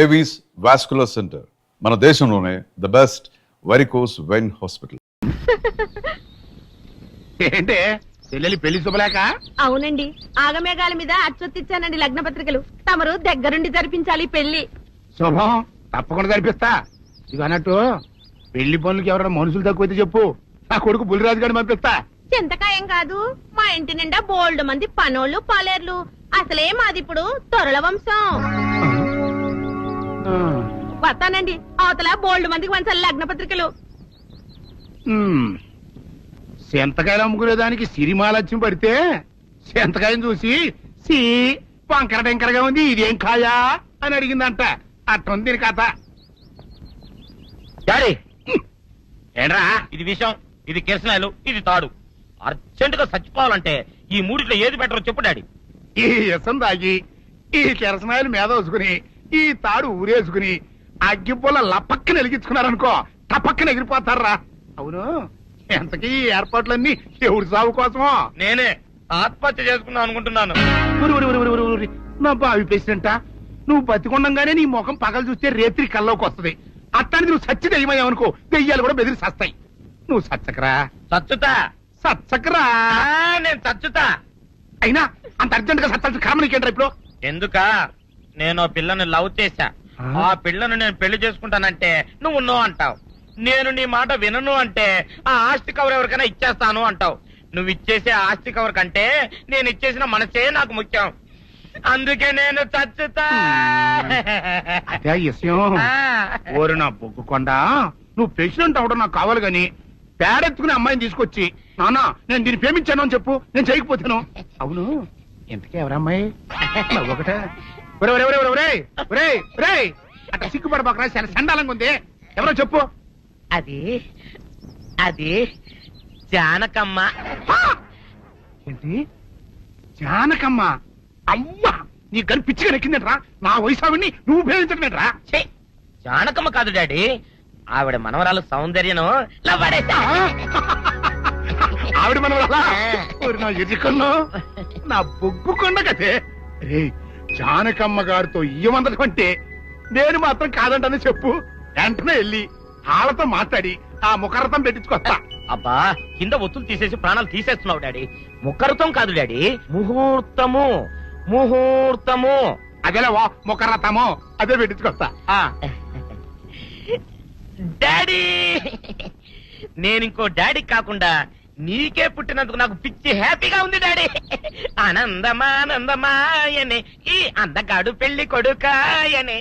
Avis vascular centre మన దేశంలోనే the best varicose vein hospital. ఏంటే చెల్లెలి పెళ్లి శుభలేక? అవునండి, ఆగమేఘాల మీద అచ్చొత్తిచ్చానండి లగ్న పత్రికలు. తమరు దగ్గరుండి జరిపించాలి పెళ్లి. శుభం, తప్పకుండా జరిపిస్తా. ఇక అన్నట్టు పెళ్లి పనులకి ఎవరైనా మనుషులు తక్కువైతే చెప్పు, నా కొడుకు బుల్లిరాజు గారిని పంపిస్తా. చింతకాయం కాదు, మా ఇంటి నిండా బోల్డ్ మంది పనోళ్ళు పాలేర్లు. అసలే మాది ఇప్పుడు తొరల వంశం. వస్తానండి, అవతల బోల్డ్ మందికి వంచాలి లగ్న పత్రికలు. సెంతకాయలు అమ్ముకునేదానికి సిరిమాలత్యం పడితే సెంతకాయని చూసి సి వంకర టెంకరగా ఉంది, ఇదేం కాయా అని అడిగిందంట. అట్టుంది దీని కథ. డాడీ ఏంట్రా ఇది విషయం, ఇది కిరసనాయలు, ఇది తాడు. అర్జెంట్ గా చచ్చిపోవాలంటే ఈ మూడిట్లో ఏది బెటర్ చెప్పు డాడీ. ఈ ఇసం తాగి ఈ కిరసనాయలు మీద వేసుకుని ఈ తాడు ఊరేసుకుని అగ్గిపూల లపక్కన వెలిగించుకున్నారనుకో, టపక్కన ఎగిరిపోతారా. అవును, ఎంతకీ ఈ ఏర్పాట్లన్నీ ఎవరి సాగు కోసమో? నేనే ఆత్మహత్య చేసుకుందాం అనుకుంటున్నాను. నా బావి పేసినంట, నువ్వు బతికొండంగానే నీ ముఖం పగలు చూస్తే రేత్రి కల్లోకి వస్తుంది. అట్టానికి నువ్వు సచ్చి దెయ్యమయ్యావనుకో, దెయ్యాలు కూడా బెదిరి సస్తాయి. నువ్వు సచ్చకరా, చచ్చుతా. సచ్చకరా. నేను చచ్చుతా. అయినా అంత అర్జెంట్ గా సత్తాల్సిన కారణం నీకేంట్రా ఇప్పుడు? ఎందుక నేను ఆ పిల్లని లవ్ చేశా. ఆ పిల్లను నేను పెళ్లి చేసుకుంటానంటే నువ్వు నో అంటావు. నేను నీ మాట వినను అంటే ఆ ఆస్తి కవర్ ఎవరికైనా ఇచ్చేస్తాను అంటావు. నువ్వు ఇచ్చేసే ఆస్తి కవర్ కంటే నేను ఇచ్చేసిన మనసే నాకు ముఖ్యం. అందుకే నేను చచ్చుతా. అదే విషయం. ఓరు నా బొగ్గుకొండ, నువ్వు ప్రెసిడెంట్ అవడం నాకు కావాలి గాని పేడెత్తుకునే అమ్మాయిని తీసుకొచ్చి నానా నేను దీన్ని ప్రేమించాను అని చెప్పు, నేను చేయకపోతాను. అవును, ఎంతకే ఎవరమ్మాయి? ఒకటే అట్లా సిగ్గుపడబాకరా, చాలా సండాలంగా ఉంది. ఎవరో చెప్పు. అది అది జానకమ్మ. ఏంటి జానకమ్మ? అమ్మా, నీ గని పిచ్చిగా నెక్కిందంట్రా. నా వయసావిని నువ్వు ప్రేమించడమేట్రా? జానకమ్మ కాదు డాడీ, ఆవిడ మనవరాలు సౌందర్యను ఆవిడ మనవరాలా? నా ఎదుకల్లో నా బొగ్గుకొండ కదే. రే, జానకమ్మ గారితో ఇయ్యమందడం అంటే నేను మాత్రం కాదంటని చెప్పు. వెంటనే వెళ్ళి వాళ్ళతో మాట్లాడి ఆ ముఖరథం పెట్టించుకొస్తా. అబ్బా, కింద ఒత్తులు తీసేసి ప్రాణాలు తీసేస్తున్నావు డాడీ. ముఖరథం కాదు డాడీ, ముహూర్తము. ముహూర్తము అదేలా ముఖరథము, అదే పెట్టించుకొస్తా. డాడీ, నేను ఇంకో డాడీ కాకుండా నీకే పుట్టినందుకు నాకు పిచ్చి హ్యాపీగా ఉంది డాడీ. ఆనందమానందమాయనే ఈ అందగాడు పెళ్లి కొడుకాయనే.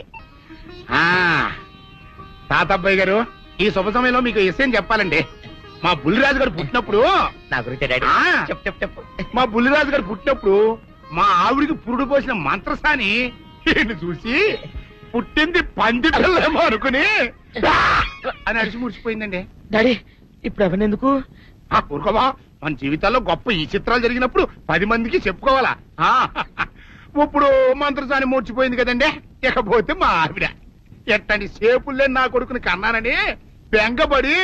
తాతబ్బాయి గారు, ఈ శుభ సమయంలో మీకు విషయం చెప్పాలండి. మా బుల్లిరాజు గారు పుట్టినప్పుడు నా గురించి డాడీ చెప్పు చెప్పు. మా బుల్లిరాజు గారు పుట్టినప్పుడు మా ఆవిడికి పురుడు పోసిన మంత్రసాని చూసి పుట్టింది పంది పిల్లేమో అనుకుని అని అడిచి ముడిచిపోయిందండి. డాడీ ఇప్పుడు ఎవరినెందుకు? ఊరుకోవా, మన జీవితాల్లో గొప్ప ఈ చిత్రాలు జరిగినప్పుడు 10 మందికి చెప్పుకోవాలా. ఇప్పుడు మంత్రసాని మూర్చిపోయింది కదండి. ఇకపోతే మా ఆవిడ ఎట్టండి సేపుల్లే నా కొడుకుని కన్నానని బెంగపడి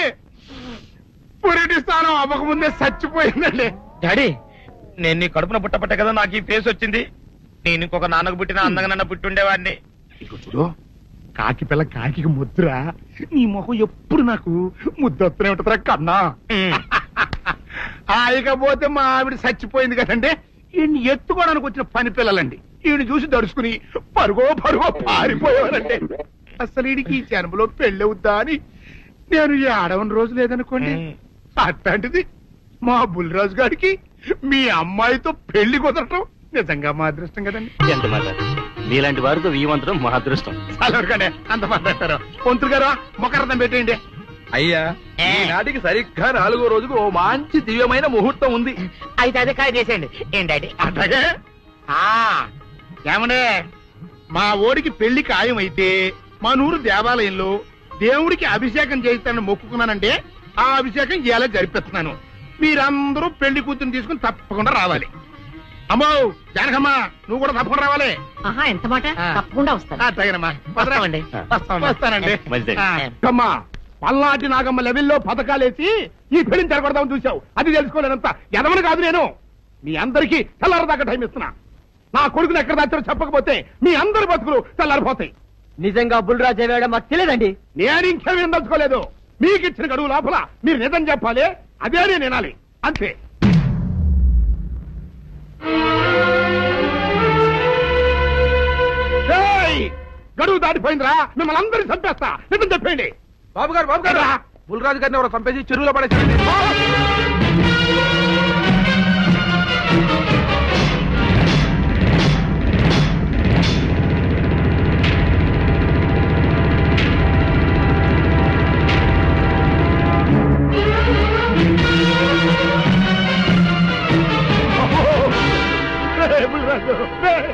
పురిటి స్థానం అవ్వకముందే చచ్చిపోయిందండి. డాడీ, నేను నీ కడుపున పుట్టపట్ట కదా నాకు ఈ ఫేస్ వచ్చింది. నేను ఇంకొక నాన్నకు పుట్టిన అందంగా నన్ను పుట్టుండేవాడిని. ఇక చూడు, కాకి పిల్ల కాకి ముద్దురా. నీ మొహం ఎప్పుడు నాకు ముద్దొత్తనే ఉంటుందిరా కన్నా. ఇకపోతే మా ఆవిడ చచ్చిపోయింది కదండి. ఈయన్ని ఎత్తుకోవడానికి వచ్చిన పని పిల్లలండి. ఈయన చూసి దడుచుకుని పరుగో పారిపోయేవారండి. అసలు ఈడికి ఈ జన్మలో పెళ్ళవుద్దా అని నేను ఆడవని రోజు లేదనుకోండి. అట్లాంటిది మా బుల్లిరాజు గారికి మీ అమ్మాయితో పెళ్లి కుదరటం నిజంగా మా అదృష్టం కదండి. ఎంత మాట, మీలాంటి వారితో వీయమంతరం మా అదృష్టం. అలాగే అంత మాట్లాడతారు. పొంతులు గారు మొకరథం పెట్టేయండి. అయ్యా, ఈనాటికి సరిగ్గా 4వ రోజుకు ఓ మంచి దివ్యమైన ముహూర్తం ఉంది. అయితే అదే కాయ చేసేయండి. ఏంటండి అట్లాగే ఏమనే, మా ఓడికి పెళ్లి ఖాయం అయితే మా నూరు దేవాలయంలో దేవుడికి అభిషేకం చేయిస్తానని మొక్కుకున్నానంటే ఆ అభిషేకం ఇలా జరిపిస్తున్నాను. మీరందరూ పెళ్లి కూతురు తీసుకుని తప్పకుండా రావాలి. అమ్మో జానకమ్మ, నువ్వు కూడా తప్పకుండా రావాలి. ఎంత మాట, తప్పకుండా వస్తాను. అట్లాగేనమ్మా, వస్తానండి. మంచిది. అమ్మా, పల్నాటి నాగమ్మ లెవెల్లో పథకాలేసి ఈ పెళ్లిని తెరగొడదామని చూసావు. అది తెలుసుకోలేనంత ఎదవని కాదు నేను. మీ అందరికీ తెల్లారదాకా టైం ఇస్తున్నా. నా కొడుకుని ఎక్కడ దాచారో చెప్పకపోతే మీ అందరి బతుకులు తెల్లారిపోతాయి. నిజంగా బుల్రాజ్ అయ్యాడో మాకు తెలియదండి. నేను ఇంకేమీ దలుచుకోలేదు. మీకు ఇచ్చిన గడువు లోపల మీరు నిజం చెప్పాలి, అదే నేను వినాలి, అంతే. ఏయ్! గడువు దాటిపోయిందిరా, మిమ్మల్ని అందరినీ చంపేస్తా, నిజం చెప్పండి. బాబు గారు బుల్రాజు గారిని ఎవరో చంపేసి చెరువులో పడేసి ఏయ్, బుల్రాజు, ఏయ్!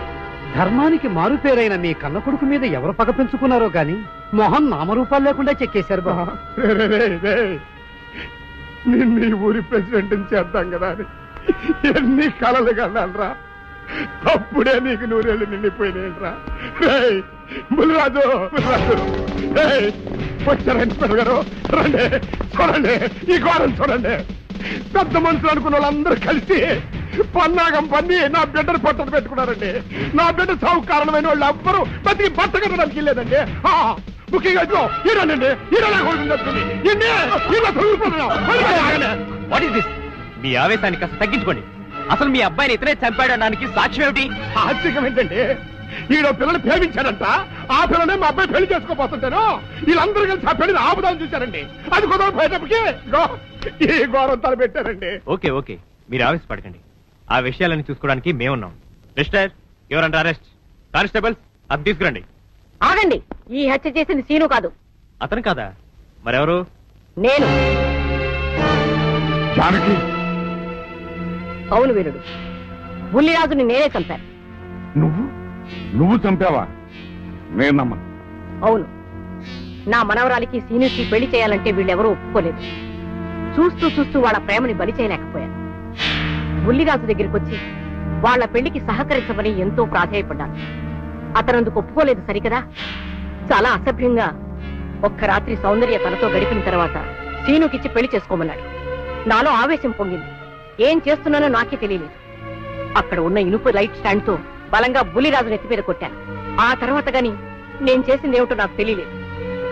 ధర్మానికి మారుపేరైన మీ కన్న కొడుకు మీద ఎవరు పగ పెంచుకున్నారో గాని మొహం నామరూపాలు లేకుండా చెక్కేశారు బాబా. నిన్ను ఈ ఊరి ప్రెసిడెంట్ చేద్దాం కదా అని ఎన్ని కలలు కన్నానరా, అప్పుడే నీకు నూరేళ్ళు నిండిపోయినాయిరా. బుల్రాజు వచ్చారండి పెరగారు, రండి చూడండి, ఈ ఘోరం చూడండి. పెద్ద మనుషులు అనుకున్న వాళ్ళందరూ కలిసి పన్నాగం పన్ని నా బిడ్డను పట్టలు పెట్టుకున్నారండి. నా బిడ్డ సాగు కారణమైన వాళ్ళు ఎవ్వరూ బతికి బట్ట కట్టడానికి లేదండి. ముఖ్యంగా ఇదిగో ఈరోనండి, ఈరోజు కొడుకుని మీ ఆవేశాన్ని కాస్త తగ్గించుకోండి. అసలు మీ అబ్బాయిని ఇతనే చంపాడడానికి సాక్ష్యం ఏమిటి? ఆశ్చర్యం ఏంటండి, ఈడో పిల్లలు ప్రేమించాడంట, ఆ పిల్లనే మా అబ్బాయి పెళ్లి చేసుకోపోతుంటాను. వీళ్ళందరూ కలిసి ఆ పెళ్లిని ఆపుదాన్ని చూశారండి. అది కుదర పోయేటప్పటికి ఈ ఘోరం తలపెట్టారండి. ఓకే ఓకే, మీరు ఆవేశపడకండి. ఆ విషయాలను చూసుకోవడానికి మేమున్నాం. Mister your under arrest. Constables అది తీసుకురండి. ఆగండి, ఈ హత్య చేసింది సీను కాదు. అతను కాదా? మరెవరు? నేను. జానకి, అవును వీరుడు, బుల్లిరాజుని నేనే చంపాను. నువ్వు చంపావా? నేను నమ్మను. అవును, నా మనవరాలికి సీనుకి పెళ్లి చేయాలంటే వీళ్ళెవరూ ఒప్పుకోలేదు. చూస్తూ చూస్తూ వాళ్ళ ప్రేమని బలి చేయలేకపోయాను. బుల్లిరాజు దగ్గరికి వచ్చి వాళ్ళ పెళ్లికి సహకరించమని ఎంతో ప్రాధాయపడ్డాను. అతనందుకు ఒప్పుకోలేదు సరికదా. చాలా అసభ్యంగా ఒక్క రాత్రి సౌందర్య తనతో గడిపిన తర్వాత సీనుకిచ్చి పెళ్లి చేసుకోమన్నాడు. నాలో ఆవేశం పొంగింది. ఏం చేస్తున్నానో నాకే తెలియలేదు. అక్కడ ఉన్న ఇనుపు లైట్ స్టాండ్ తో బలంగా బుల్లిరాజు నెత్తి మీద కొట్టాను. ఆ తర్వాత గాని నేను చేసిందేమిటో నాకు తెలియలేదు.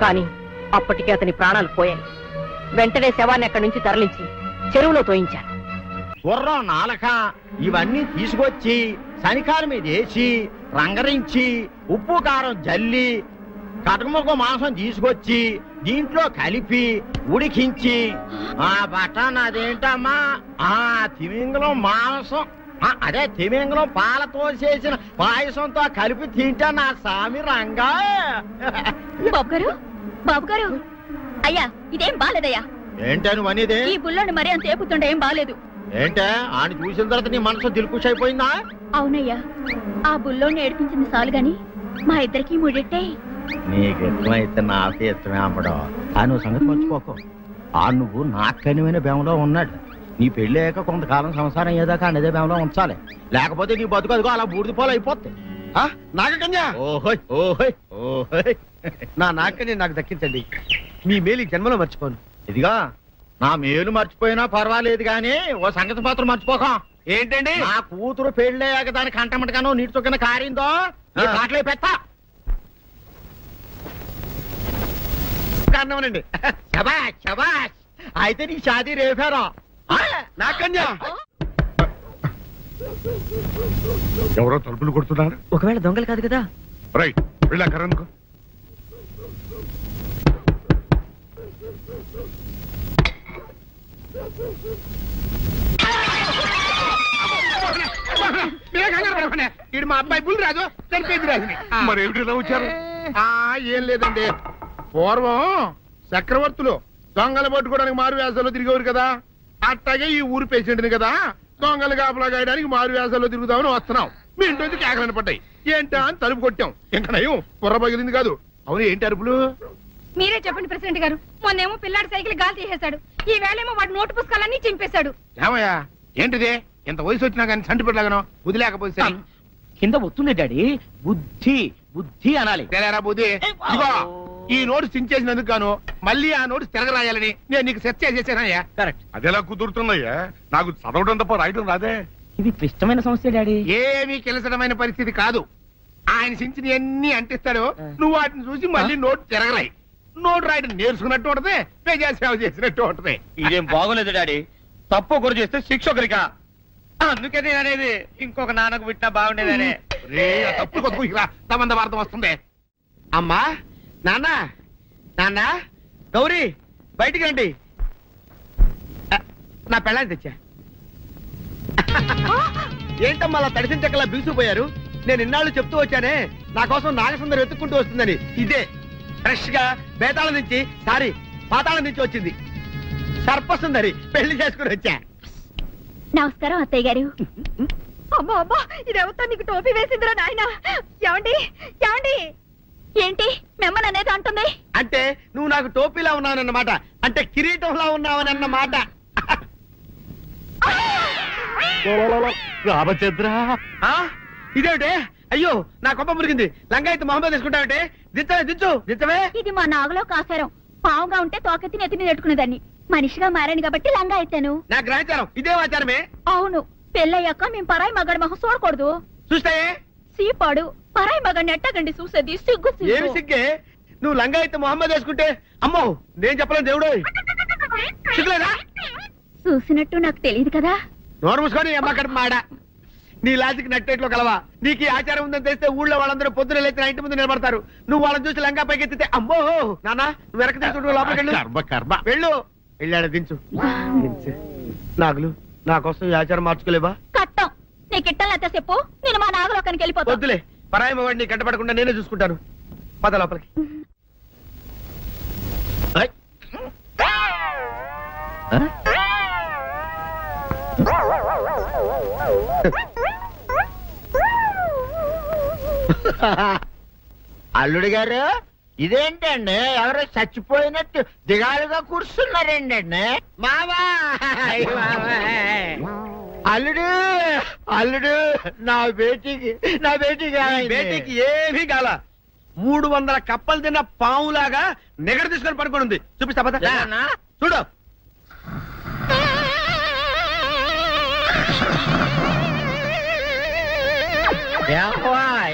కానీ అప్పటికే అతని ప్రాణాలు పోయాయి. వెంటనే శవాన్ని అక్కడి నుంచి తరలించి చెరువులో తోయించాను. గుర్రం నాలక ఇవన్నీ తీసుకొచ్చి శనికాల మీద వేసి రంగరించి ఉప్పు కారం జల్లి కటకముఖ మాంసం తీసుకొచ్చి దీంట్లో కలిపి ఉడికించి ఆ బటన్ అదేంటమ్మా తిమింగలం మాంసం అదే తిమింగలం పాలతో చేసిన పాయసంతో కలిపి తింటా నా సామి రంగా. బాబు గారు అయ్యా, ఇదేం బాలేదయ్యా. ఏంటా నువ్వు అనేది? ఈ బుల్లోని మరీ అంత ఏపుతుండే ఏం బాలేదు. ఏంటే ఆయన చూసిన తర్వాత నీ మనసు దిల్కుష్ అయిపోయిందా? అవునయ్యా, ఆ బుల్లోని ఏడిపించింది చాలు గాని మా ఇద్దరికి ముడిట్టే. నీకు ఇష్టమైతే నాకే ఇష్టమే అమ్మడం. ఆ నువ్వు సంగతి మర్చిపోకు. ఆ నువ్వు నాకు కనివైన బేమలో ఉన్నాడు. నీ పెళ్లి అయ్యాక కొంతకాలం సంసారం ఏదాకా అనేదే బేమలో ఉంచాలి. లేకపోతే నీ బతుకు అదిగో అలా బూడిదిపోలు అయిపోతాయి. నాగకన్యా, ఓహోయ్ ఓహోయ్ ఓహోయ్, నా నాగకన్య నాకు దక్కించండి. మీ మేలు ఈ జన్మలో మర్చిపోను. ఇదిగా నా మేలు మర్చిపోయినా పర్వాలేదు గాని ఓ సంగతి మాత్రం మర్చిపోక. ఏంటండి? నా కూతురు పెళ్ళయ్యాక దానికి కంటమటగానో నీటి చొక్కన కారిందో కాట్లే పెట్ట అన్నవనండి. శబాష్ శబాష్, అయితే నీ షాదీ రేపారా? నాగకన్యా, ఎవరో తలుపులు కొడుతున్నారు. ఒకవేళ దొంగలు కాదు కదా? రైట్, వెళ్ళాకరందుకో. ఇది మా అబ్బాయి బుల్లిరాజు, చనిపోయింది రాజుని. మరి ఏమిటి ఇలా వచ్చారు? ఏం లేదండి, పూర్వం చక్రవర్తులు దొంగలు పట్టుకోవడానికి మారు వేసాల్లో తిరిగేవారు కదా. అట్టాగే ఈ ఊరు పేషెంట్ని కదా దొంగలు కాపలా గాయడానికి మారు వేసాల్లో తిరుగుదామని వస్తున్నాం. మీ ఇంటి నుంచి కేకలను పడ్డాయి. ఏంటా అని తలుపు కొట్టాం. ఇంకా నయం పొర్ర పగిలింది కాదు. అవును, ఏంటి అరుపులు? మీరే చెప్పండి ప్రెసిడెంట్ గారు. మొన్నేమో పిల్లాడి సైకిల్ గాలి తీసేశాడు, ఈ వేళేమో వాడి నోటు పుస్తకాలన్నీ చింపేశాడు. ఏమయ్యా, ఏంటిది? ఎంత వయసు వచ్చినా కానీ చంటి పెట్టలాగనో వదిలేకపోతే సరే. కింద వస్తుంది డాడీ. బుద్ధి బుద్ధి అనాలి. తెలేరా బుద్ధి. ఇదిగో, ఈ నోటు చించేసినందుకు గాను మళ్ళీ ఆ నోటు తిరగరాయాలని నేను నీకు సెట్ చేసేసానయ్యా. కరెక్ట్. అదెలా కుదురుతుందయ్యా? నాకు చదవడం తప్ప రాయడం రాదే. ఇది క్లిష్టమైన సమస్య డాడీ. ఏమీ కిలసడమైన పరిస్థితి కాదు. ఆయన సించిన అన్ని అంటిస్తాడు, నువ్వు వాటిని చూసి మళ్ళీ నోటు తిరగరాయి. నోటు రాయడం నేర్చుకున్నట్టు ఉంటది, ప్రజా సేవ చేసినట్టు ఉంటది. ఇదేం బాగోలేదు డాడీ. తప్పు ఒకరు చేస్తే శిక్ష ఒకరికా. అందుకే నేను అనేది ఇంకొక నాన్నకు పుట్టినా బాగుండేదనే. రే, ఆ తప్పుడు కొత్త కుయ్యరా, తమంద వార్త వస్తుంది. అమ్మా, నాన్న, నాన్న, గౌరీ, బయటికి రండి. నా పెళ్ళాన్ని తెచ్చా. ఏంటమ్మా అలా తడిసిన చెక్కలా బిగుసిపోయారు? నేను ఇన్నాళ్ళు చెప్తూ వచ్చానే, నా కోసం నాగసుందరం వెతుక్కుంటూ వస్తుందని. ఇదే ఫ్రెష్ గా బేతాళం నుంచి, సారీ పాతాళం నుంచి వచ్చింది సర్పసుందరి. పెళ్లి చేసుకుని వచ్చా. నమస్కారం అత్తయ్య గారు. అమ్మా అమ్మా, ఇదేవతా నీకు టోపీ వేసిందిరా నాయన. ఏమండి ఏమండి, ఏంటి మిమ్మల్ని అనేది అంటుంది? అంటే నువ్వు నాకు టోపీలా ఉన్నావనన్నమాట, అంటే కిరీటంలా ఉన్నావనన్నమాట. రామచంద్ర, ఇదేమిటే? అయ్యో, నా కొప్ప మురిగింది. లంగా అయితే మొహమ్మద్ తీసుకుంటావంటే? దించవే, దించు, దించవే. ఇది మా నాగులో కాసారం. పావుగా ఉంటే తోకెత్తి నెత్తి మీద పెట్టుకునేదాన్ని. మనిషిగా మారాను కాబట్టి లంగా అయితాను. నా గ్రహచారం ఇదే ఆచారమే. అవును, పెళ్ళయ్యాక మేము పరాయి మగాడి మొహం చూడకూడదు. చూస్తాయే సీపాడు పరాయి మగాడిని ఎట్టగండి చూసేది. సిగ్గు ఏమి సిగ్గే? నువ్వు లంగా అయితే మొహమ్మద్ వేసుకుంటే అమ్మో నేను చెప్పలేను దేవుడు. సిగ్గులేదా? చూసినట్టు నాకు తెలియదు కదా. నోరు మూసుకొని అమ్మ కడుపు మాడ. నీ లాజిక్ నట్టేట్లో కలవా? నీకు ఈ ఆచారం ఉందని తెలిస్తే ఊళ్ళో వాళ్ళందరూ పొద్దున లేచి నా ఇంటి ముందు నిలబడతారు. నువ్వు వాళ్ళని చూసి లంగా పైకి ఎత్తితే అమ్మో నాన్న నువ్వు వెనక తీసుకుంటూ లోపలికి వెళ్ళు. వెళ్ళాడు, దించు, దించు. నాగులు, నా కోసం ఈ ఆచారం మార్చుకోలేవా? కట్టం నీకు ఇట్టలేత చెప్పు, నేను మా నాగలోకానికి వెళ్ళిపోతా. వద్దులే, పరాయి వాడిని కంటపడకుండా నేనే చూసుకుంటాను. పద లోపలికి. అల్లుడు గారు, ఇదేంటండి ఎవరో చచ్చిపోయినట్టు దిగాలుగా కూర్చున్నారేంటండి? మావా, అల్లుడు, అల్లుడు, నా బేటీకి బేటీకి ఏమీ కాల. 300 కప్పలు తిన్న పావులాగా నిగడ తీసుకొని పడుకొని ఉంది. చూపిస్తా పద. చూడు.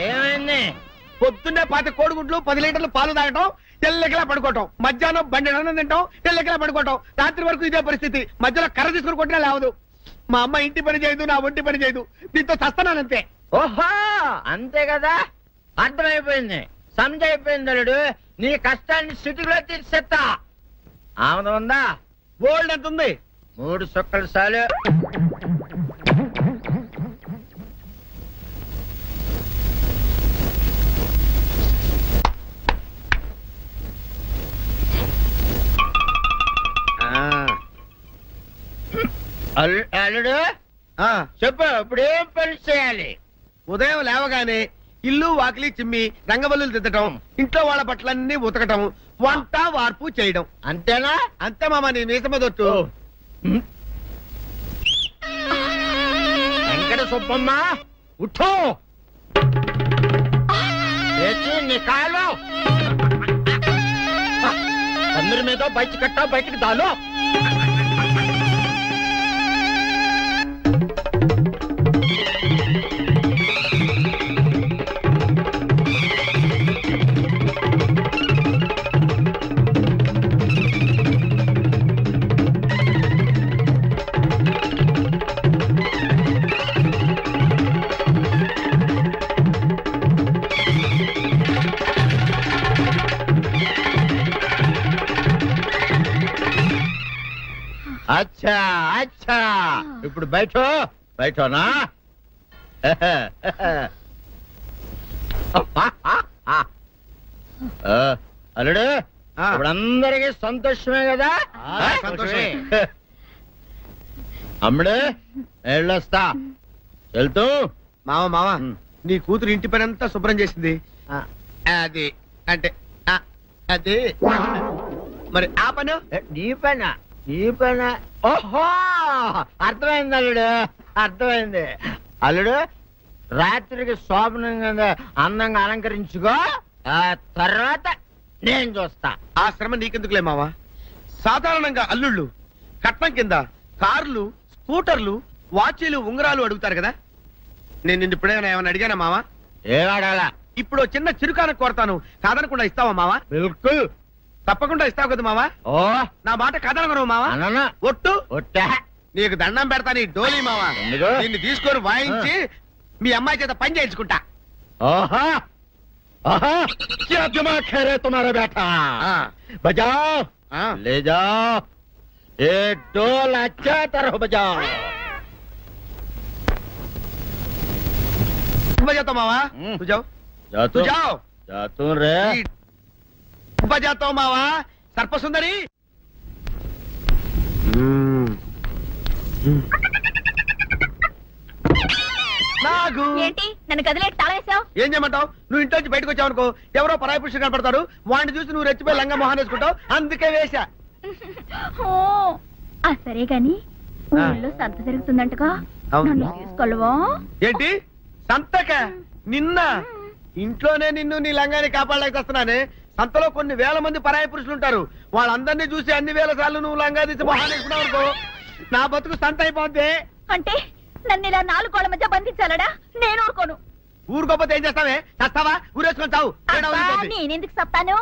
ఏమైంది? పొద్దున్నే 10 కోడిగుడ్లు 10 లీటర్లు పాలు తాగటం, తెల్లకిలా పడుకోవటం. మధ్యాహ్నం బండి అన్నం తింటాం, తెల్లకిలా పడుకోవటం. రాత్రి వరకు ఇదే పరిస్థితి. మధ్యలో కర్ర తీసుకుని కొట్టినా లేవదు. మా అమ్మ ఇంటి పని చేయదు, నా ఒంటి పని చేయదు. దీంతో చస్తున్నానంతే. ఓహో, అంతే కదా, అర్థమైపోయింది, సమజైపోయింది. అల్లుడు, నీ కష్టాన్ని సిటీలో తీర్చేస్తా. ఆమె ఉందా? గోల్డ్ ఎంత ఉంది? 3 సుక్కలు చాలు. అల్లుడు, చెప్పు, ఇప్పుడు ఏం పని చేయాలి? ఉదయం లేవగానే ఇల్లు వాకిలి చిమ్మి రంగవల్లులు దిద్దటం, ఇంట్లో వాళ్ళ బట్టలన్నీ ఉతకటం, వంట వార్పు చేయడం. అంతేనా? అంతే మామ, నీ మీసమదొట్టు. వెంకట సుబ్బమ్మ, ఉఠో, లేచి నీ కాలు అందరి మీద బయట కట్టా, బయటికి దాలో. అచ్చా అచ్చా, ఇప్పుడు బయటనా? అల్లుడు, ఇప్పుడు అందరికి సంతోషమే కదా? సంతోషమే. అమ్ముడు, వెళ్ళొస్తా. వెళ్తూ మామ నీ కూతురు ఇంటి పని అంతా శుభ్రం చేసింది. అది అంటే అది మరి ఆ పను నీ పైన. ఓహో, అర్థమైంది అల్లుడు, అర్థమైంది. అల్లుడు, రాత్రికి శోభనంగా అందంగా అలంకరించుకో, ఆ తర్వాత నేను చూస్తా. ఆ శ్రమ నీకెందుకులే మావా. సాధారణంగా అల్లుళ్ళు కట్నం కింద కార్లు, స్కూటర్లు, వాచీలు, ఉంగరాలు అడుగుతారు కదా. నేను నిన్ను ఇప్పుడేమైనా ఏమైనా అడిగానా మావా? ఏం అడగాల? ఇప్పుడు చిన్న చిరుకాన కోరతాను, కాదనకుండా ఇస్తావా మావా? బిల్కుల్. తప్పకుండా ఇస్తావు కదా మావా? ఓ నా మాట కాదనగను మావా? అననా ఒట్టు ఒట్టా. నీకు దండం పెడతాను ఈ డోలీ మావా. ఎందుకు? దీన్ని తీసుకొని వాయించి మీ అమ్మాయి చేత పని చేయించుకుంటా. आहा, आहा, क्या दिमाग है रे तुम्हारा बेटा? बजाओ, ले जाओ, एक डोल अच्छा तरह बजाओ. बजाता मावा, तू जाओ, तू जाओ. जातू रे. बजाता हूँ मावा, सर्प सुंदरी. నాగు ఏంటి నన్ను గదిలేటి తాళవేశావు? ఏం చేయమంటావు? నువ్వు ఇంట్లో నుంచి బయటకు వచ్చావు అనుకో, ఎవరో పరాయి పురుషుడు కనపడతాడు, వాడిని చూసి నువ్వు రెచ్చిపోయి లంగా మొహాన్ వేసుకుంటావు, అందుకే వేశా. సరే గాని ఊళ్ళో సంత జరుగుతుందంటగా, అవును. నన్ను తీసుకెళ్ళవా? ఏంటి సంతక? నిన్న ఇంట్లోనే నిన్ను నీ లంగాన్ని కాపాడలేకొస్తున్నానే. సంతలో కొన్ని వేల మంది పరాయి పురుషులు ఉంటారు, వాళ్ళందరినీ చూసి అన్ని వేల సార్లు నువ్వు లంగా తీసి మొహాన్ వేసుకున్నావు అనుకో, నా బతుకు సంత అయిపోద్ది. అంటే నన్ను ఇలా 4 గోళ్ల మధ్య బంధించాలడా? నేను ఊరుకోను. ఊరుకోపోతే ఏం చేస్తావే? చస్తావా? ఊరేసుకొని చావు. తేడా అబ్బా, వదిలిపోద్ది. నేనెందుకు చెప్తాను?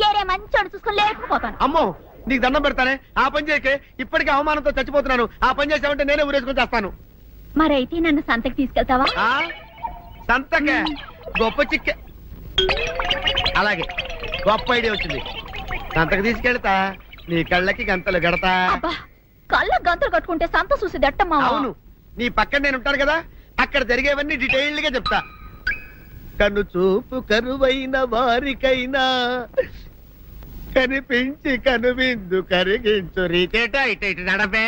ఏరే మంచోడు చూసుకొని లేకపోతాను. అమ్మో నీకు దండం పెడతానే, ఆ పని చేయకే. ఇప్పటికే అవమానంతో చచ్చిపోతున్నాను, ఆ పని చేసావంటే నేనే ఊరేసుకొని చేస్తాను. మరైతే నన్ను సంతకి తీసుకెళ్తావా? ఆ సంతకే గొప్ప చిక్కే. అలాగే గొప్ప ఐడియా వచ్చింది. సంతకు తీసుకెళ్తా, నీ కళ్ళకి గంతలు గడతా. అబ్బా, కళ్ళ గంతులు కట్టుకుంటే సంత చూసి దట్టమ్మా. అవును, నీ పక్కన నేను ఉంటాను కదా, అక్కడ జరిగేవన్నీ డీటెయిల్డ్ గా చెప్తా. కను చూపు కరువైన వారికైనా కనిపించి కనువిందు కరిగించు రీతేట ఇట ఇటు నడపే.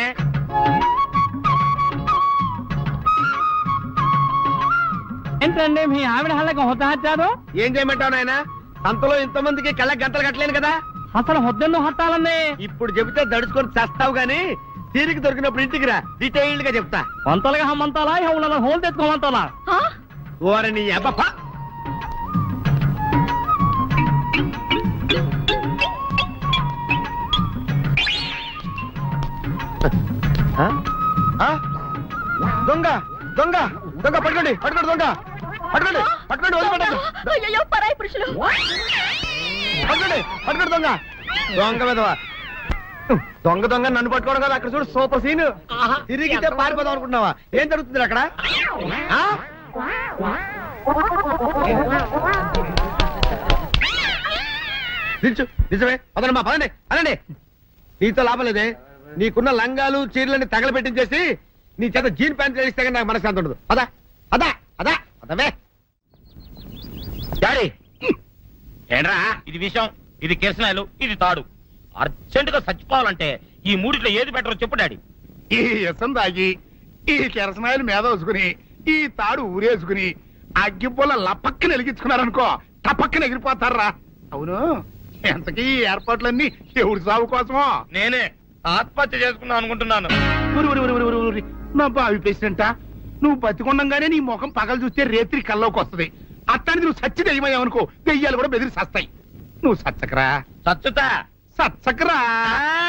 ఏంటండి మీ ఆవిడ హళ్ళకి హొత్తహత్యారు? ఏం చేయమంటావు నాయన? సంతలో ఇంతమందికి కళ్ళకి గంతలు కట్టలేను కదా. అసలు హొద్దెందు హత్తాలండి? ఇప్పుడు చెబితే దడుచుకొని చస్తావు గాని, తీరిక దొరికినప్పుడు ఇంటికి రా, డీటెయిల్డ్ గా చెప్తా. వంతలుగా హమ్మంతాలా ఇవాళ హోల్ తెచ్చుకోమంతాలా? ఓరని అబ్బప్ప. దొంగ దొంగ దొంగ పట్టుకోండి, పట్టుకోండి, దొంగ పట్టుకోండి, పట్టుకోండి, వదిలిపెట్టండి. అయ్యో, పరాయి పురుషులు. పట్టుకోండి, పట్టుకోండి, దొంగ దొంగ విధవా. దొంగ దొంగ నన్ను పట్టుకోవడం కదా. అక్కడ చూడు సూపర్ సీన్. తిరిగితే పారిపోదాం అనుకుంటున్నావా? ఏం జరుగుతుంది అక్కడ? ఆ? నిల్చు, నిజమే. పదండి, పదండి, పదండి. నీతో లాభం లేదే. నీకున్న లంగాలు చీరలని తగలబెట్టించేసి నీ చేత జీన్ ప్యాంట్ వేస్తే కానీ నాకు మనశ్శాంతి ఉండదు. అదా అదా అదా అదవే డాడీ ఏంట్రా ఇది విషయం, ఇది కిరసనాయలు, ఇది తాడు. అర్జెంట్ గా చచ్చిపోవాలంటే ఈ మూడిట్లో ఏది బెటర్ చెప్పు డాడీ. ఈ ఇసం తాగి, ఈ కిరసనాయలు మీద వేసుకుని, ఈ తాడు ఊరేసుకుని, అగ్గిపుల్ల లపక్కన వెలిగించుకున్నారనుకో, టపక్కన ఎగిరిపోతారా. అవును, ఎంతకీ ఈ ఏర్పాట్లన్నీ ఎవరి సాగు కోసమో? నేనే ఆత్మహత్య చేసుకుందాం అనుకుంటున్నాను. ఉరి, ఉరి, ఉరి, ఉరి, ఉరి, ఉరి. నా బావి పేసినంట. నువ్వు బతికొండంగానే నీ ముఖం పగలు చూస్తే రేత్రి కల్లోకి వస్తుంది. అట్టానికి నువ్వు సచ్చి దెయ్యమయ్యావనుకో, దెయ్యాలు కూడా బెదిరి సస్తాయి. నువ్వు సచ్చకరా, చచ్చుతా. సచ్చకరా.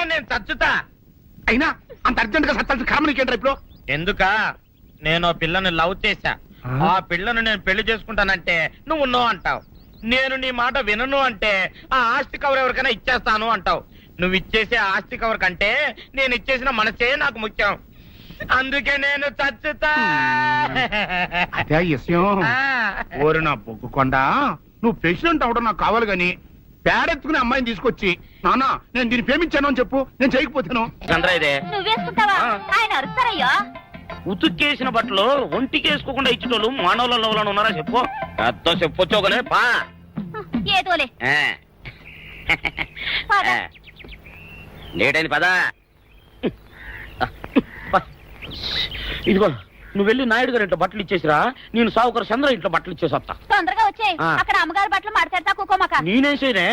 నేను చచ్చుతా. అయినా అంత అర్జెంట్ గా సత్తాల్సిన కారణం నీకేంట్రా ఇప్పుడు? ఎందుక నేను ఆ పిల్లని లవ్ చేశా. ఆ పిల్లను నేను పెళ్లి చేసుకుంటానంటే నువ్వు నో అంటావు. నేను నీ మాట వినను అంటే ఆ ఆస్తి కవర్ ఎవరికైనా ఇచ్చేస్తాను అంటావు. నువ్వు ఇచ్చేసే ఆస్తి కవర్ కంటే నేను ఇచ్చేసిన మనసే నాకు ముఖ్యం. అందుకే నేను చచ్చుతా. అదే విషయం. ఓరి నా బొగ్గుకొండ, నువ్వు ప్రెసిడెంట్ అవడం నాకు కావాలి గాని, పేడెత్తుకునే అమ్మాయిని తీసుకొచ్చి నాన్న నేను దీన్ని ప్రేమించాను అని చెప్పు, నేను చేయకపోతాను. చంద్రయ్యదే నువ్వేసుకుంటావా? ఆయన అరుస్తారయ్యా. ఉతుక్కేసిన బట్టలు ఒంటికి వేసుకోకుండా ఇచ్చేటోళ్ళు మానవులలో ఉన్నారా చెప్పు. అత్తో చెప్పొచ్చోగనే పా. ఏదోలే. లేటైంది పదా. ఇదిగో నువ్వు వెళ్ళి నాయుడు గారి ఇంట్లో బట్టలు ఇచ్చేసిరా, నేను సావుకర్ చంద్ర ఇంట్లో బట్టలు ఇచ్చేసి వస్తా. తొందరగా వచ్చాయి. అక్కడ అమ్మగారి బట్టలు మాడతాడతా కుకోమాక. నేనేం చేయనే,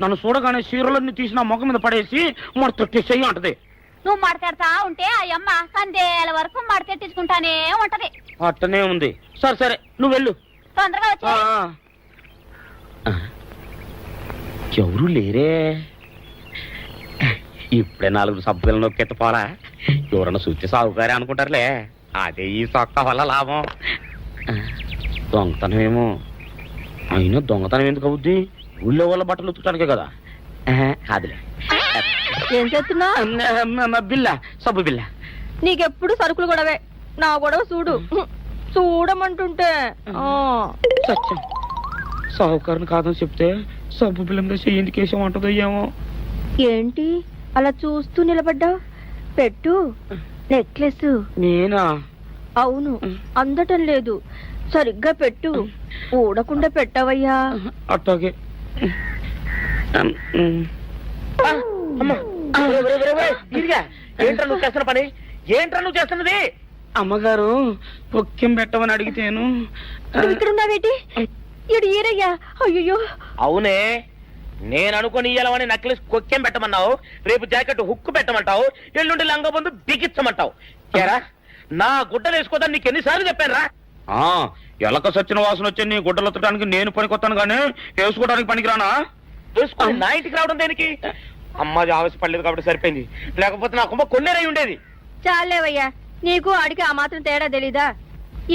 నన్ను చూడగానే చీరలన్నీ తీసి నా ముఖం మీద పడేసి మొత్తం అంటది. నువ్వు మాడతాడతా ఉంటే ఆ అమ్మ సందేల వరకు మడతెట్టించుకుంటానే ఉంటది. అట్టనే ఉంది. సరే సరే నువ్వు వెళ్ళు. తొందరగా వచ్చా. ఎవరు లేరే. ఇప్పుడే 4 సబ్బులు నొక్కెత్తపోరా. ఎవరన్నా చూస్తే సాగుకారే అనుకుంటారులే. అదే ఈ సొక్క వల్ల లాభం. దొంగతనమేమో. అయినా దొంగతనం ఎందుకు అవుద్ది? ఊళ్ళో వాళ్ళ బట్టలు ఉతుకడానికే కదా. కాదులే. ఏం చేస్తున్నా? బిల్ల, సబ్బు బిల్ల. నీకెప్పుడు సరుకులు గొడవే. నా గొడవ చూడు. చూడమంటుంటే సత్యం, సాహుకారుని కాదని చెప్తే సబ్బు బిల్ల మీద చెయ్యింది కేసం అంటదో ఏమో. ఏంటి అలా చూస్తూ నిలబడ్డావు? పెట్టు. నెక్లెస్. నేనా? అవును, అందటం లేదు. సరిగ్గా పెట్టు. ఊడకుండా పెట్టవయ్యా. అట్టాగే. ఏంట్రా నువ్వు చేస్తున్న పని? ఏంట్రా నువ్వు చేస్తున్నది? అమ్మగారు పొక్కెం పెట్టమని అడిగితేను. నువ్వు ఇక్కడ ఉన్నావేటి? ఇడు ఈరయ్యా. అయ్యో. అవునే, నేను అనుకుని ఇయ్యాలని నక్లెస్ కొక్కెం పెట్టమన్నావు, రేపు జాకెట్ హుక్కు పెట్టమంటావు, ఎల్లుండి లంగా బంధు బిగించమంటావు. ఏరా, నా గుడ్డలు వేసుకోదని నీకు ఎన్నిసార్లు చెప్పాను రా? ఎలక సచ్చిన వాసన వచ్చి నీ గుడ్డలు ఎత్తడానికి నేను పనికొత్తాను కానీ వేసుకోవడానికి పనికిరానా? వేసుకుని నా ఇంటికి రావడం దేనికి? అమ్మాది ఆవేశపడలేదు కాబట్టి సరిపోయింది, లేకపోతే నా కుమ్మ కొన్నేరై ఉండేది. చాలేవయ్యా, నీకు ఆడికి ఆ మాత్రం తేడా తెలీదా?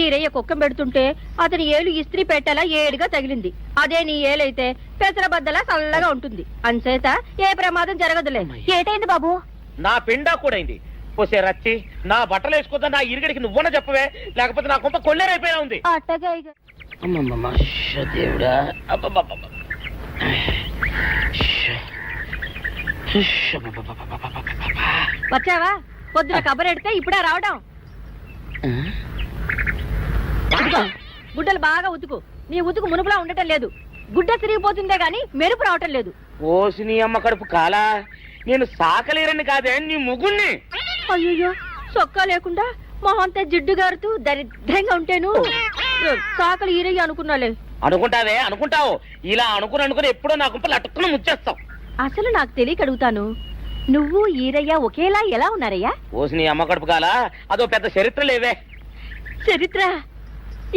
ఈరయ్య కుక్కం పెడుతుంటే అతని ఏలు ఇస్త్రీ పెట్టేలా ఏడుగా తగిలింది. అదే నీ ఏలైతే పెసరబద్దలా చల్లగా ఉంటుంది. అంచేత ఏ ప్రమాదం జరగదులే. ఏటైంది బాబు? నా పిండా కూడా అయింది. పోసే రచ్చి, నా బట్టలు వేసుకోద్దా నా ఇరుగడికి నువ్వున చెప్పవే, లేకపోతే నా కొంప కొల్లేరైపోయినా ఉంది. అట్టగా దేవుడా. వచ్చావా? పొద్దున కబరెడితే ఇప్పుడా రావడం? గుడ్డలు బాగా ఉతుకు. నీ ఉతుకు మునుపులా ఉండటం లేదు. గుడ్డ తిరిగిపోతుందే గాని మెరుపు రావటం లేదు. ఓసి నీ అమ్మ కడుపు కాలా, నేను సాకలేరని కాదే నీ ముగుణ్ణి. అయ్యో, సొక్కా లేకుండా మొహంతా జిడ్డు గారుతూ దరిద్రంగా ఉంటేను సాకలు ఈరయ్య అనుకున్నాలే. అనుకుంటావే, అనుకుంటావు. ఇలా అనుకుని ఎప్పుడో నా గుంపలు అటుక్కున ముచ్చేస్తావు. అసలు నాకు తెలియక అడుగుతాను, నువ్వు ఈరయ్య ఒకేలా ఎలా ఉన్నారయ్యా? ఓసి నీ అమ్మ కడుపు కాలా, అదో పెద్ద చరిత్ర లేవే. చరిత్ర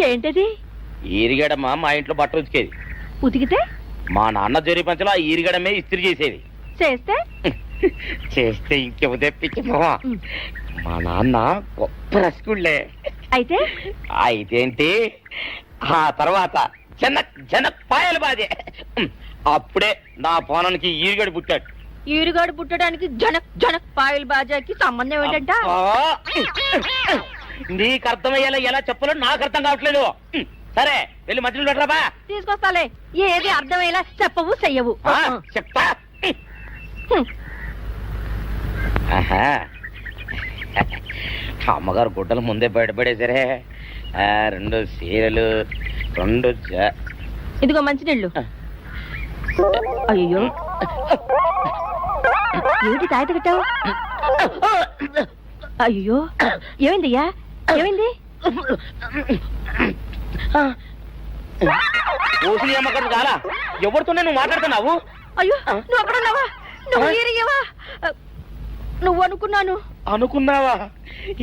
ఏంటది? ఈరిగడమ్మ మా ఇంట్లో బట్టలు ఉతికేది. ఉతికితే మా నాన్న జరి పంచలో ఆ ఈరిగడమే ఇస్త్రీ చేసేది. చేస్తే చేస్తే ఇంకేమో తెప్పించమా. మా నాన్న గొప్ప రసికుళ్ళే. అయితే అయితేంటి, ఆ తర్వాత జనక్ పాయలు బాధే. అప్పుడే నా పోనానికి ఈరిగడు పుట్టాడు. ఈరుగాడు పుట్టడానికి జనక్ జనక్ పాయల్ బాజాకి సంబంధం ఏంటంట? నీకు అర్థమయ్యేలా ఎలా చెప్పాలో నాకు అర్థం కావట్లేదు. సరే, వెళ్ళి మధ్యలో పెట్టరాబా. తీసుకొస్తాలే. ఏది అర్థమయ్యేలా చెప్పవు చెయ్యవు. చెప్తా. అమ్మగారు గుడ్డలు ముందే బయటపడేసరే. 2 చీరలు, 2 ఇదిగో మంచినీళ్ళు. అయ్యో, ఏంటి తాయిత కట్టావు? అయ్యో, ఏమైందయ్యా? ఏమైంది? ఓసిని అమ్మగారు కాలా, ఎవరితోనే నువ్వు మాట్లాడుతున్నావు? అయ్యో, నువ్వు అక్కడున్నావా? నువ్వు ఈరయ్యవా? నువ్వు అనుకున్నావా?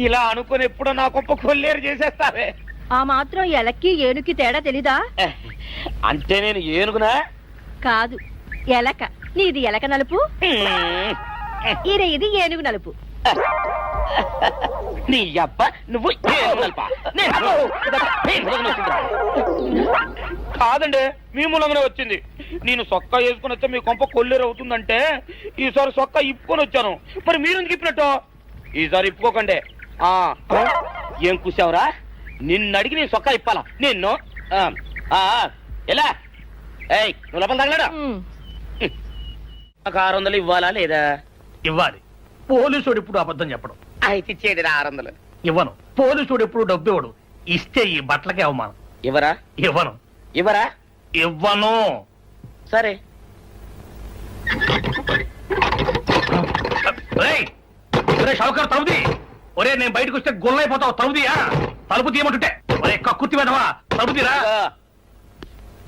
ఇలా అనుకుని ఎప్పుడో నా గొప్ప కొల్లేరు చేసేస్తావే. ఆ మాత్రం ఎలక్కి ఏనుకి తేడా తెలీదా? అంటే నేను ఏనుగునా? కాదు, ఎలక. నీది ఎలక నలుపు, ఇది ఏనుగు నలుపు. నీ అబ్బ నువ్వు కాదండి, మీ మూలంగానే వచ్చింది. నేను సొక్కా వేసుకుని వస్తే మీ కొంప కొల్లేరు అవుతుందంటే ఈసారి సొక్కా ఇప్పుకొని వచ్చాను. మరి మీరు ఎందుకు ఇప్పినట్టు? ఈసారి ఇప్పుకోకండి. ఏం కూసావురా? నిన్ను అడిగి నేను సొక్కా ఇప్పాలా? నిన్ను ఎలా? ఏయ్, నువ్వు లోపల తగలడా? నాకు 600 ఇవ్వాలా లేదా? ఇవ్వాలి. పోలీసుడు ఇప్పుడు అబద్ధం చెప్పడం. అయితే ఇచ్చేది 600. ఇవ్వను. పోలీసుడు ఎప్పుడు డబ్బు ఇవ్వడు. ఇస్తే ఈ బట్టలకే అవమానం. ఇవ్వరా? ఇవ్వను. ఇవ్వరా? ఇవ్వను. సరే. షౌకర్ తలుపుది. ఒరే, నేను బయటకు వస్తే గొల్లైపోతావు. తలుపుదియా? తలుపు తీయమంటుంటే ఒరే కక్కుర్తి వెదవా, తలుపు తీరా.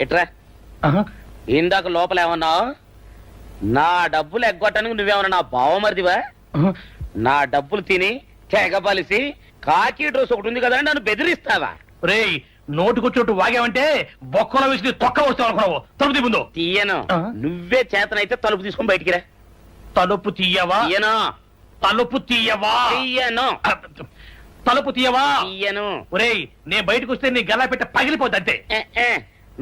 ఎట్రా, ఇందాక లోపల ఏమన్నావు? నా డబ్బులు ఎగ్గొట్టడానికి నువ్వేమన్నా నా బావమరిదివా? నా డబ్బులు తిని తెగబలిసి కాకి డ్రెస్ ఒకటి ఉంది కదా అని నన్ను బెదిరిస్తావా? రేయ్, నోటుకొచ్చినట్టు వాగావంటే బొక్కలో వేసి తొక్క వస్తావు అనుకున్నావు. తలుపు తీ ముందు. తీయను. నువ్వే చేతనైతే తలుపు తీసుకొని బయటికి రా. తలుపు తీయవా? తీయను. తలుపు తీయవా? తీయను. తలుపు తీయవా? తీయను. ఒరేయ్, నేను బయటకు వస్తే నీ గల్లా పెట్ట పగిలిపోద్ది అంతే.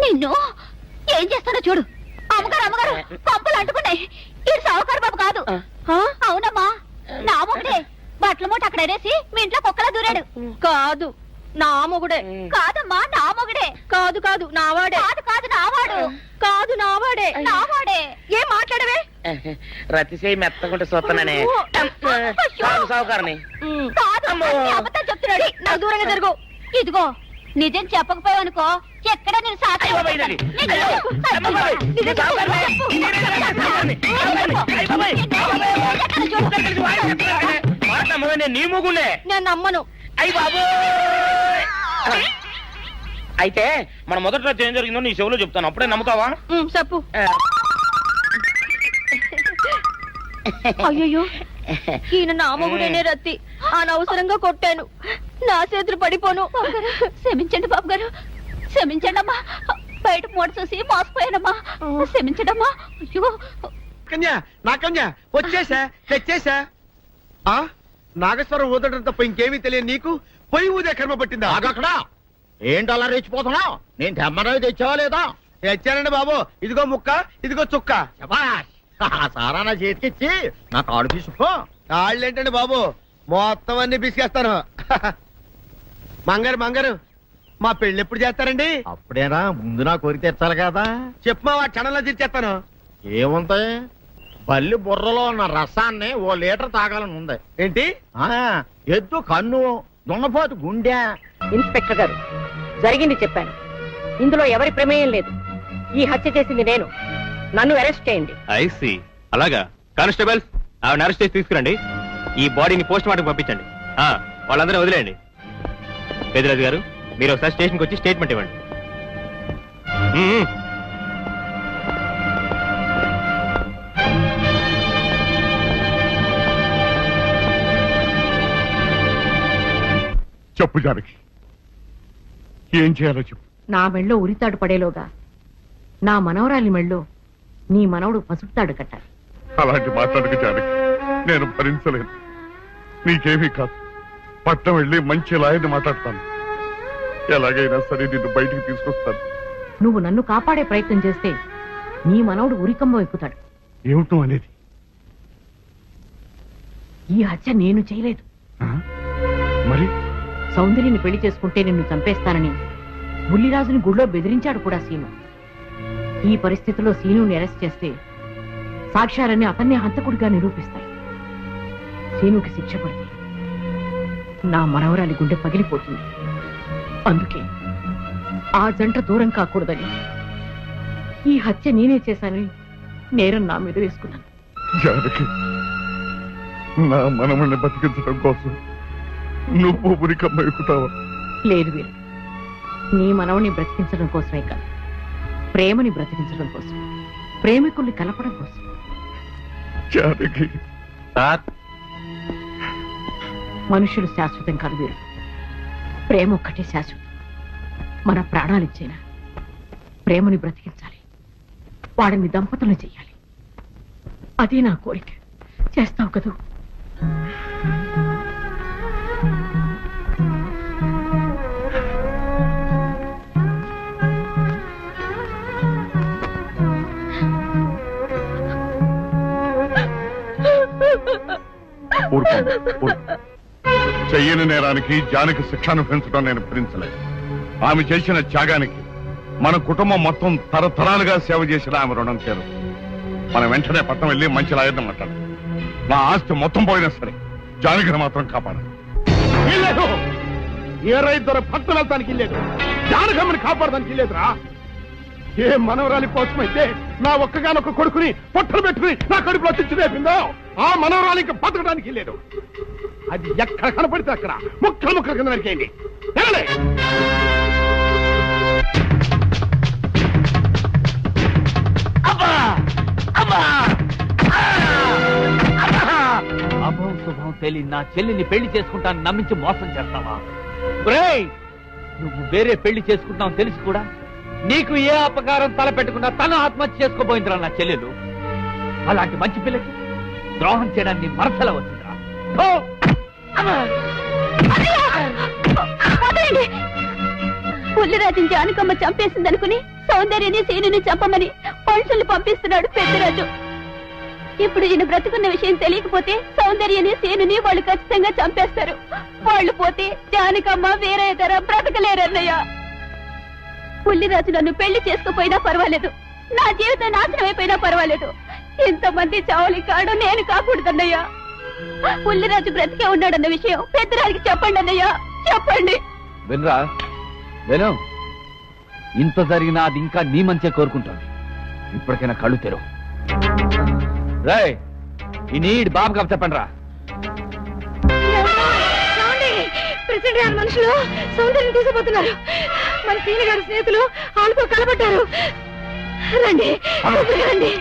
నిన్ను ఏం చేస్తానో చూడు. అమ్మగారు అమ్మగారు పంపులు అంటుకున్నాయి. ఇది సావుకారు బాబు కాదు. అవునమ్మా, నా మొగుడే. బట్టల మూట అక్కడ అనేసి మీ ఇంట్లో కుక్కలా దూరాడు. కాదు నా మొగుడే. కాదమ్మా, నా మొగుడే. కాదు కాదు నావాడే. కాదు కాదు నావాడు. కాదు నావాడే. నావాడే. ఏం మాట్లాడవే? రతిసేయి మెత్తకుంటే చూస్తున్నానే సావుకారని. కాదు, అన్ని అబద్ధాలు చెప్తున్నాడు. నాకు దూరంగా జరుగు. ఇదిగో నిజం చెప్పకపోయావనుకో ఎక్కడ నేను నీ ముగుండే నేను నమ్మను. అయ్యి బాబు. అయితే మన మొదటి రోజు ఏం జరిగిందో నీ చెవులో చెప్తాను, అప్పుడే నమ్ముతావా? చెప్పు. అయ్యో, ఈయన నా మొగుడేనే రత్తి. అనవసరంగా కొట్టాను. నా చేతులు పడిపోను. క్షమించండి బాబు గారు, క్షమించండి అమ్మా. బయట మూట చూసి మోసపోయానమ్మా. క్షమించడమ్మా. అయ్యో కన్యా, నా కన్యా వచ్చేసా, తెచ్చేసా. నాగేశ్వరం ఊదటం తప్ప ఇంకేమీ తెలియదు నీకు. పొయ్యి ఊదే కర్మ పట్టిందా? అక్కడ ఏంటి అలా రెచ్చిపోతున్నావు? నేను తెమ్మనవి తెచ్చావా లేదా? తెచ్చానండి బాబు. ఇదిగో ముక్క, ఇదిగో చుక్క. శభాష్. ఆ సారా నా చేతికిచ్చి నా కాడు తీసుకో. కాళ్ళేంటండి బాబు, మొత్తం అన్ని బిసికేస్తాను. మంగారు మంగారు, మా పెళ్ళి ఎప్పుడు చేస్తారండి? అప్పుడేనా, ముందు నా కోరిక తెచ్చాలి కదా. చెప్పు మా క్షణంలో తీర్చేస్తాను. ఏముంటాయి, బల్లి బుర్రలో ఉన్న రసాన్ని ఓ లీటర్ తాగాలని ఉంది. ఏంటి? ఎద్దు కన్ను, దున్నపోతు గుండె. ఇన్స్పెక్టర్ గారు, జరిగింది చెప్పాను. ఇందులో ఎవరి ప్రమేయం లేదు. ఈ హత్య చేసింది నేను. నన్ను అరెస్ట్ చేయండి. ఐసి అలాగా. కానిస్టేబుల్స్, ఆవిడ అరెస్ట్ చేసి తీసుకురండి. ఈ బాడీని పోస్ట్ మార్టం పంపించండి. వాళ్ళందరూ వదిలేయండి. పెద్దరాజు గారు, మీరు ఒకసారి స్టేషన్కి వచ్చి స్టేట్మెంట్ ఇవ్వండి. చెప్పు జానకి, ఏం చేయాలో చెప్పు. నా మెళ్ళో ఉరితాడు పడేలోగా నా మనవరాలి మెళ్ళో నీ మనవడు పసుపుతాడు కట్టాలి. అలాంటి మాట్లాడక జానకి, నేను భరించలేను. నీకేమీ కాదు, పట్నం వెళ్ళి మంచి లాయర్ని మాట్లాడతాను. ఎలాగైనా సరే నిన్ను బయటికి తీసుకొస్తాను. నువ్వు నన్ను కాపాడే ప్రయత్నం చేస్తే నీ మనవడు ఉరికంబం ఎక్కుతాడు. ఏమిటో అనేది? ఈ హత్య నేను చేయలేదు. మరి సౌందర్యని పెళ్లి చేసుకుంటే నిన్ను చంపేస్తానని బుల్లిరాజుని గుళ్ళో బెదిరించాడు కూడా సీను. ఈ పరిస్థితిలో సీనుని అరెస్ట్ చేస్తే సాక్ష్యాలన్నీ అతన్ని హంతకుడిగా నిరూపిస్తాయి. సీనుకి శిక్ష పడితే నా మనవరాలి గుండె పగిలిపోతుంది. అందుకే ఆ జంట దూరం కాకూడదని ఈ హత్య నేనే చేశానని నేరం నా మీద వేసుకున్నాను. జానకి, నా మనమని బతికించడం కోసం నువ్వు ఉరికమ్మ ఎక్కుతావా? లేదు వీరు, నీ మనవని బ్రతికించడం కోసమే కాదు, ప్రేమని బ్రతికించడం కోసం, ప్రేమికుల్ని కలపడం కోసం. జానకి సార్, మనుషులు శాశ్వతం కాదు వీరు, ప్రేమ ఒక్కటే శాశ్వతం. మన ప్రాణాలిచ్చైనా ప్రేమని బ్రతికించాలి, వాడిని దంపతులను చెయ్యాలి. అదే నా కోరిక. చేస్తావు కదూ? చెయ్యని నేరానికి జానకి శిక్ష అనుభవించడం నేను భరించలేదు. ఆమె చేసిన త్యాగానికి మన కుటుంబం మొత్తం తరతరాలుగా సేవ చేసిన ఆమె రుణం చేరు. మనం వెంటనే పట్నం వెళ్ళి మంచి లాయర్ని మాట్లాడాలి. నా ఆస్తి మొత్తం పోయినా సరే జానకిని మాత్రం కాపాడాలి. ఏ రైతు పట్నం వెళ్తానికి లేదు, జానకమ్మని కాపాడడానికి లేదురా. ఏ మనవరాలి కోసమైతే నా ఒక్కగానొక్క కొడుకుని పొట్టలు పెట్టుకుని నా కడుపులో తెచ్చిరేపిందో ఆ మనవరాలి ఇంకా బతకడానికి లేదు. అది ఎక్కడ కనపడితే అక్కడ ముక్కలు ముక్కలు కింద నరికేయండి. అభం శుభం తెలియని నా చెల్లిని పెళ్లి చేసుకుంటాను నమ్మించి మోసం చేస్తావా? నువ్వు వేరే పెళ్లి చేసుకుంటావు తెలిసి కూడా నీకు ఏ అపకారం తలపెట్టకుండా తను ఆత్మహత్య చేసుకోబోయిందిరా నా చెల్లెలు. అలాంటి మంచి పిల్లకి ద్రోహం చేయడాన్ని మనసులో వచ్చిందిరా. వదిలేయండి. పుల్లిరాజుని జానకమ్మ చంపేసిందనుకుని సౌందర్యని సీనుని చంపమని మనుషుల్ని పంపిస్తున్నాడు పెద్దరాజు. ఇప్పుడు ఈయన బ్రతుకున్న విషయం తెలియకపోతే సౌందర్యని సీనుని వాళ్ళు ఖచ్చితంగా చంపేస్తారు. వాళ్ళు పోతే జానకమ్మ వేరే ధర బ్రతకలేరన్నయ్య. పుల్లిరాజు నన్ను పెళ్లి చేసుకోపోయినా పర్వాలేదు, నా జీవితం నాశనం అయిపోయినా పర్వాలేదు. ఇంతమంది చావులి కాడు నేను కాకూడదన్నయ్యా. పుల్లిరాజు బ్రతికే ఉన్నాడన్న విషయం పెద్దరాజుకి చెప్పండి అన్నయ్యా, చెప్పండి. వినరా విను, ఇంత జరిగినా అది ఇంకా నీ మంచిగా కోరుకుంటోంది. ఇప్పటికైనా కళ్ళు తెరవు. రాయ్ ఈ నీడ్ బాబు కప్ చెప్పండి రా. ప్రెసిడెంట్ గారి మనుషులు సౌందర్యం తీసుకుపోతున్నారు. మన సీని గారి స్నేహితులు వాళ్ళతో కలబడ్డారు. రండి రండి.